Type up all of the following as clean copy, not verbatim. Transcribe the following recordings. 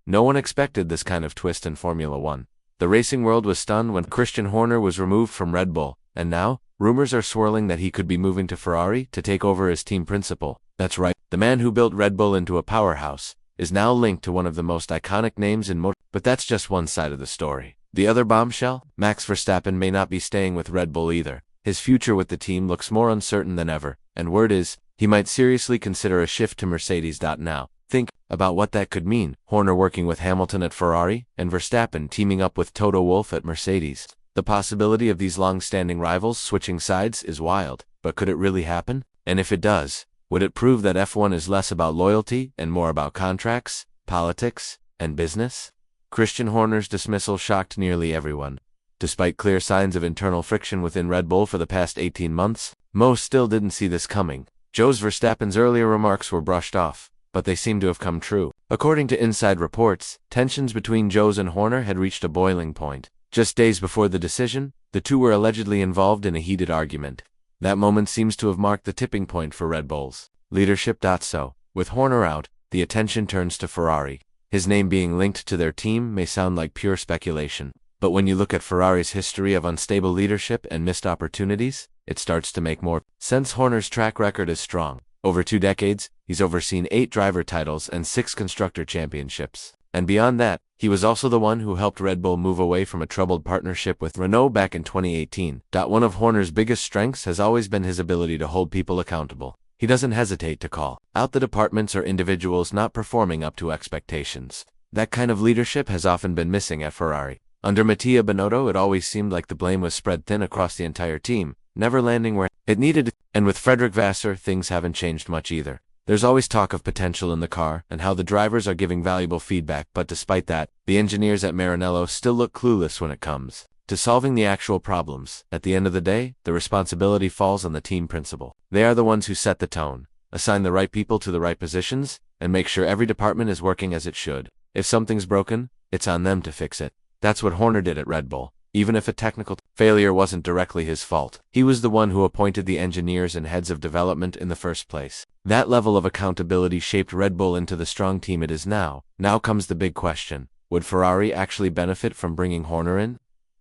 No one expected this kind of twist in Formula One. The racing world was stunned when Christian Horner was removed from Red Bull, and now, rumors are swirling that he could be moving to Ferrari to take over as team principal. That's right, the man who built Red Bull into a powerhouse is now linked to one of the most iconic names in motor. But that's just one side of the story. The other bombshell? Max Verstappen may not be staying with Red Bull either. His future with the team looks more uncertain than ever, and word is, he might seriously consider a shift to Mercedes. Now, think about what that could mean. Horner working with Hamilton at Ferrari, and Verstappen teaming up with Toto Wolff at Mercedes. The possibility of these long-standing rivals switching sides is wild, but could it really happen? And if it does, would it prove that F1 is less about loyalty and more about contracts, politics, and business? Christian Horner's dismissal shocked nearly everyone. Despite clear signs of internal friction within Red Bull for the past 18 months, most still didn't see this coming. Jos Verstappen's earlier remarks were brushed off, but they seem to have come true. According to inside reports, tensions between Jos and Horner had reached a boiling point. Just days before the decision, the two were allegedly involved in a heated argument. That moment seems to have marked the tipping point for Red Bull's leadership. So, with Horner out, the attention turns to Ferrari. His name being linked to their team may sound like pure speculation, but when you look at Ferrari's history of unstable leadership and missed opportunities, it starts to make more sense. Horner's track record is strong. Over 2 decades, he's overseen 8 driver titles and 6 constructor championships. And beyond that, he was also the one who helped Red Bull move away from a troubled partnership with Renault back in 2018. One of Horner's biggest strengths has always been his ability to hold people accountable. He doesn't hesitate to call out the departments or individuals not performing up to expectations. That kind of leadership has often been missing at Ferrari. Under Mattia Binotto, it always seemed like the blame was spread thin across the entire team, never landing where it needed. And with Frederick Vasseur, things haven't changed much either. There's always talk of potential in the car and how the drivers are giving valuable feedback, but despite that, the engineers at Maranello still look clueless when it comes to solving the actual problems. At the end of the day, the responsibility falls on the team principal. They are the ones who set the tone, assign the right people to the right positions, and make sure every department is working as it should. If something's broken, it's on them to fix it. That's what Horner did at Red Bull. Even if a technical failure wasn't directly his fault, he was the one who appointed the engineers and heads of development in the first place. That level of accountability shaped Red Bull into the strong team it is now. Now comes the big question. Would Ferrari actually benefit from bringing Horner in?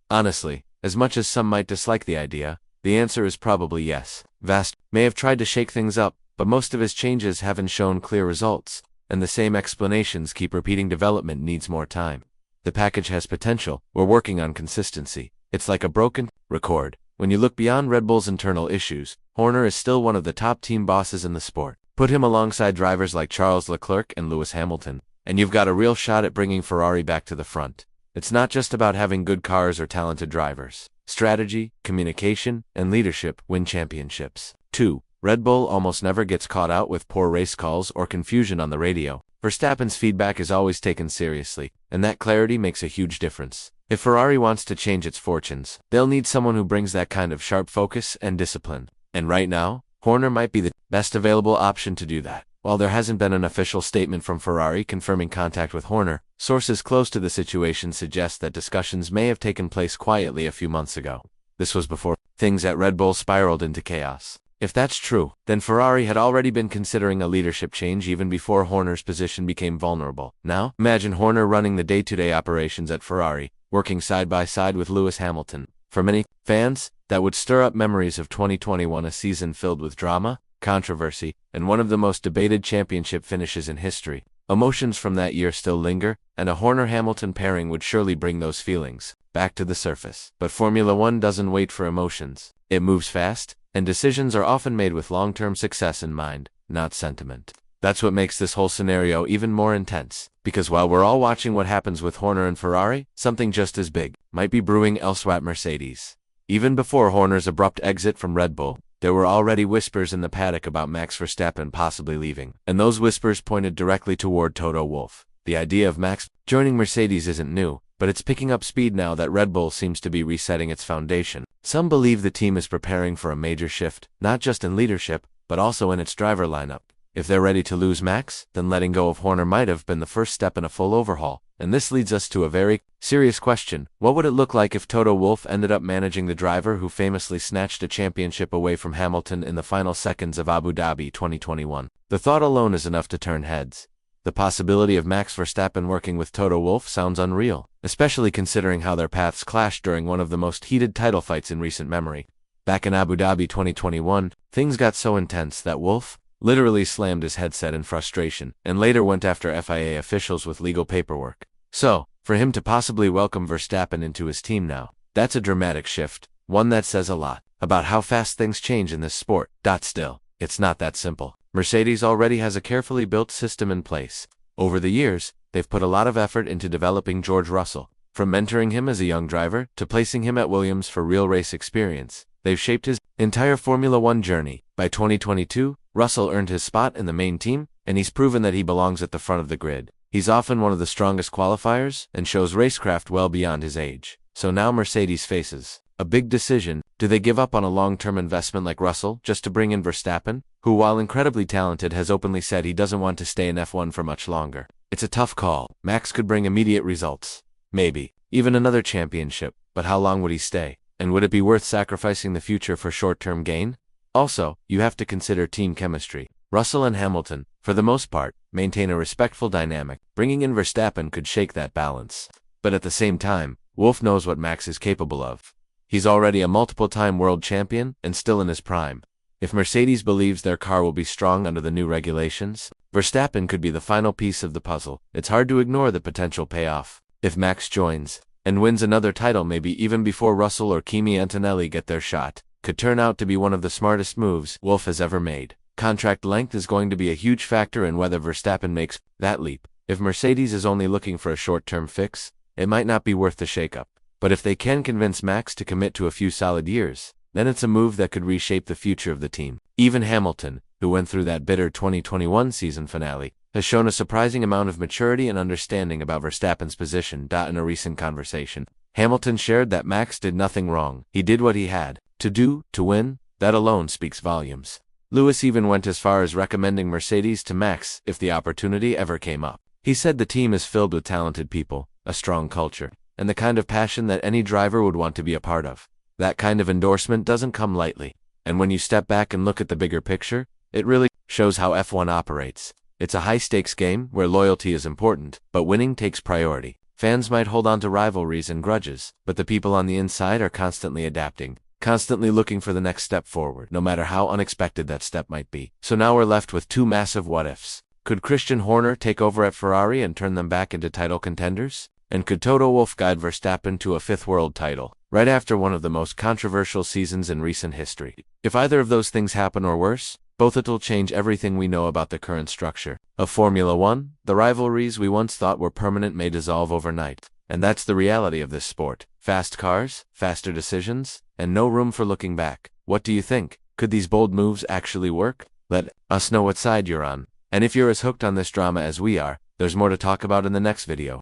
Honestly, as much as some might dislike the idea, the answer is probably yes. Vast may have tried to shake things up, but most of his changes haven't shown clear results, and the same explanations keep repeating. Development needs more time. The package has potential, we're working on consistency. It's like a broken record. When you look beyond Red Bull's internal issues, Horner is still one of the top team bosses in the sport. Put him alongside drivers like Charles Leclerc and Lewis Hamilton, and you've got a real shot at bringing Ferrari back to the front. It's not just about having good cars or talented drivers. Strategy, communication, and leadership win championships. 2. Red Bull almost never gets caught out with poor race calls or confusion on the radio. Verstappen's feedback is always taken seriously, and that clarity makes a huge difference. If Ferrari wants to change its fortunes, they'll need someone who brings that kind of sharp focus and discipline. And right now, Horner might be the best available option to do that. While there hasn't been an official statement from Ferrari confirming contact with Horner, sources close to the situation suggest that discussions may have taken place quietly a few months ago. This was before things at Red Bull spiraled into chaos. If that's true, then Ferrari had already been considering a leadership change even before Horner's position became vulnerable. Now, imagine Horner running the day-to-day operations at Ferrari, working side by side with Lewis Hamilton. For many fans, that would stir up memories of 2021, a season filled with drama, controversy, and one of the most debated championship finishes in history. Emotions from that year still linger, and a Horner-Hamilton pairing would surely bring those feelings back to the surface. But Formula One doesn't wait for emotions. It moves fast, and decisions are often made with long-term success in mind, not sentiment. That's what makes this whole scenario even more intense, because while we're all watching what happens with Horner and Ferrari, something just as big might be brewing elsewhere at Mercedes. Even before Horner's abrupt exit from Red Bull, there were already whispers in the paddock about Max Verstappen possibly leaving, and those whispers pointed directly toward Toto Wolff. The idea of Max joining Mercedes isn't new, but it's picking up speed now that Red Bull seems to be resetting its foundation. Some believe the team is preparing for a major shift, not just in leadership, but also in its driver lineup. If they're ready to lose Max, then letting go of Horner might have been the first step in a full overhaul. And this leads us to a very serious question. What would it look like if Toto Wolff ended up managing the driver who famously snatched a championship away from Hamilton in the final seconds of Abu Dhabi 2021? The thought alone is enough to turn heads. The possibility of Max Verstappen working with Toto Wolff sounds unreal, especially considering how their paths clashed during one of the most heated title fights in recent memory. Back in Abu Dhabi 2021, things got so intense that Wolff literally slammed his headset in frustration and later went after FIA officials with legal paperwork. So, for him to possibly welcome Verstappen into his team now, that's a dramatic shift, one that says a lot about how fast things change in this sport. Still, it's not that simple. Mercedes already has a carefully built system in place. Over the years, they've put a lot of effort into developing George Russell, from mentoring him as a young driver to placing him at Williams for real race experience. They've shaped his entire Formula One journey. By 2022, Russell earned his spot in the main team, and he's proven that he belongs at the front of the grid. He's often one of the strongest qualifiers and shows racecraft well beyond his age. So now Mercedes faces a big decision. Do they give up on a long-term investment like Russell just to bring in Verstappen, who while incredibly talented has openly said he doesn't want to stay in F1 for much longer? It's a tough call. Max could bring immediate results. Maybe even another championship, but how long would he stay? And would it be worth sacrificing the future for short-term gain? Also, you have to consider team chemistry. Russell and Hamilton, for the most part, maintain a respectful dynamic. Bringing in Verstappen could shake that balance. But at the same time, Wolff knows what Max is capable of. He's already a multiple-time world champion and still in his prime. If Mercedes believes their car will be strong under the new regulations, Verstappen could be the final piece of the puzzle. It's hard to ignore the potential payoff. If Max joins and wins another title maybe even before Russell or Kimi Antonelli get their shot, could turn out to be one of the smartest moves Wolff has ever made. Contract length is going to be a huge factor in whether Verstappen makes that leap. If Mercedes is only looking for a short-term fix, it might not be worth the shakeup. But if they can convince Max to commit to a few solid years, then it's a move that could reshape the future of the team. Even Hamilton, who went through that bitter 2021 season finale, has shown a surprising amount of maturity and understanding about Verstappen's position. In a recent conversation, Hamilton shared that Max did nothing wrong. He did what he had to do to win. That alone speaks volumes. Lewis even went as far as recommending Mercedes to Max if the opportunity ever came up. He said the team is filled with talented people, a strong culture, and the kind of passion that any driver would want to be a part of. That kind of endorsement doesn't come lightly. And when you step back and look at the bigger picture, it really shows how F1 operates. It's a high-stakes game where loyalty is important, but winning takes priority. Fans might hold on to rivalries and grudges, but the people on the inside are constantly adapting, constantly looking for the next step forward, no matter how unexpected that step might be. So now we're left with two massive what-ifs. Could Christian Horner take over at Ferrari and turn them back into title contenders? And could Toto Wolff guide Verstappen to a fifth world title, right after one of the most controversial seasons in recent history? If either of those things happen or worse, both it'll change everything we know about the current structure of Formula One. The rivalries we once thought were permanent may dissolve overnight. And that's the reality of this sport. Fast cars, faster decisions, and no room for looking back. What do you think? Could these bold moves actually work? Let us know what side you're on. And if you're as hooked on this drama as we are, there's more to talk about in the next video.